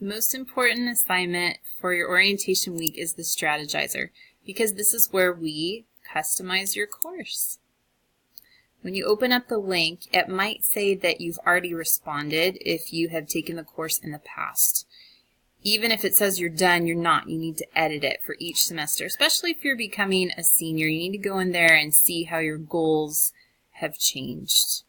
The most important assignment for your orientation week is the Strategizer, because this is where we customize your course. When you open up the link, it might say that you've already responded if you have taken the course in the past. Even if it says you're done, you're not. You need to edit it for each semester, especially if you're becoming a senior. You need to go in there and see how your goals have changed.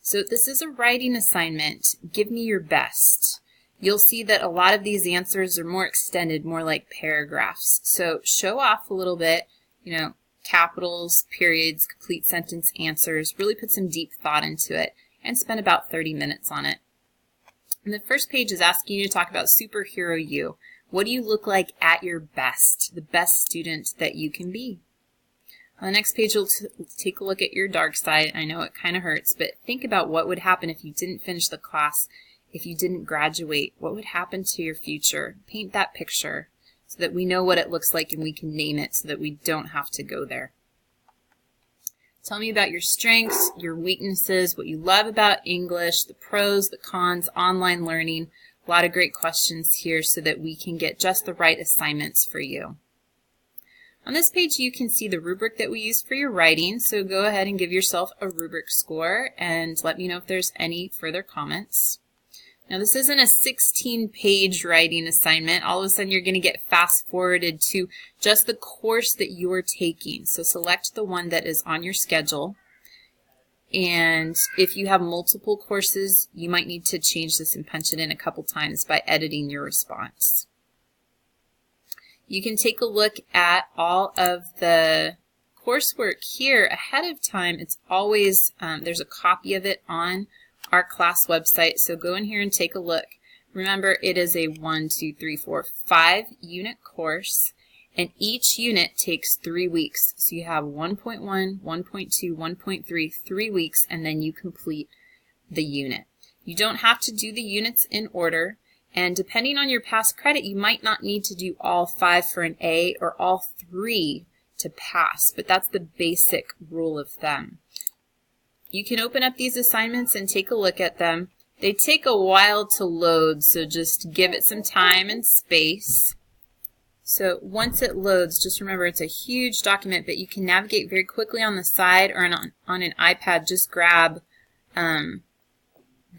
So this is a writing assignment. Give me your best. You'll see that a lot of these answers are more extended, more like paragraphs. So show off a little bit, capitals, periods, complete sentence answers. Really put some deep thought into it and spend about 30 minutes on it. And the first page is asking you to talk about superhero you. What do you look like at your best, the best student that you can be? On the next page, you'll take a look at your dark side. I know it kind of hurts, but think about what would happen if you didn't finish the class, if you didn't graduate. What would happen to your future? Paint that picture so that we know what it looks like and we can name it so that we don't have to go there. Tell me about your strengths, your weaknesses, what you love about English, the pros, the cons, online learning. A lot of great questions here so that we can get just the right assignments for you. On this page, you can see the rubric that we use for your writing, so go ahead and give yourself a rubric score and let me know if there's any further comments. Now, this isn't a 16-page writing assignment. All of a sudden, you're going to get fast-forwarded to just the course that you're taking. So select the one that is on your schedule. And if you have multiple courses, you might need to change this and punch it in a couple times by editing your response. You can take a look at all of the coursework here ahead of time. It's always, there's a copy of it on our class website, so go in here and take a look. Remember, it is a 5-unit course, and each unit takes 3 weeks. So you have 1.1, 1.2, 1.3, 3 weeks, and then you complete the unit. You don't have to do the units in order, and depending on your past credit, you might not need to do all 5 for an A or all 3 to pass, but that's the basic rule of thumb. You can open up these assignments and take a look at them. They take a while to load, so just give it some time and space. So once it loads, just remember it's a huge document, but you can navigate very quickly on the side or on an iPad. Just grab the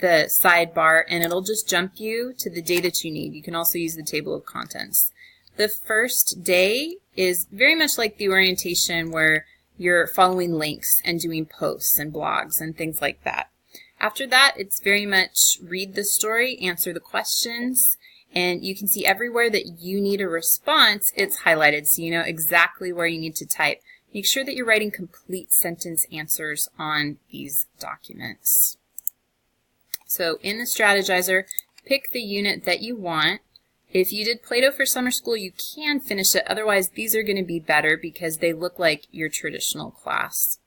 sidebar and it'll just jump you to the day that you need. You can also use the table of contents. The first day is very much like the orientation where you're following links and doing posts and blogs and things like that. After that, it's very much read the story, answer the questions, and you can see everywhere that you need a response, it's highlighted so you know exactly where you need to type. Make sure that you're writing complete sentence answers on these documents. So in the Strategizer, pick the unit that you want. If you did Play-Doh for summer school, you can finish it. Otherwise, these are going to be better because they look like your traditional class.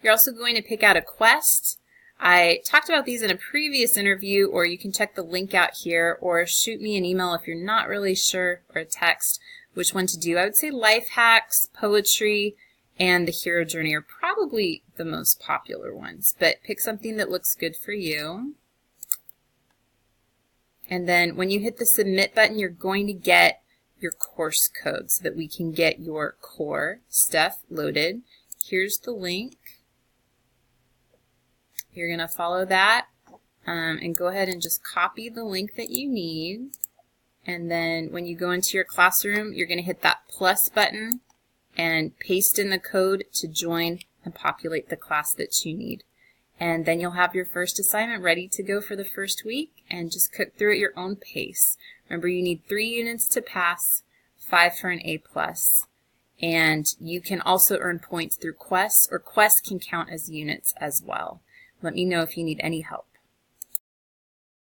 You're also going to pick out a quest. I talked about these in a previous interview, or you can check the link out here, or shoot me an email if you're not really sure, or a text, which one to do. I would say life hacks, poetry, and the hero journey are probably the most popular ones, but pick something that looks good for you. And then when you hit the submit button, you're going to get your course code so that we can get your core stuff loaded. Here's the link. You're going to follow that and go ahead and just copy the link that you need. And then when you go into your classroom, you're going to hit that plus button and paste in the code to join and populate the class that you need. And then you'll have your first assignment ready to go for the first week and just cook through at your own pace. Remember, you need 3 units to pass, 5 for an A+. And you can also earn points through quests, or quests can count as units as well. Let me know if you need any help.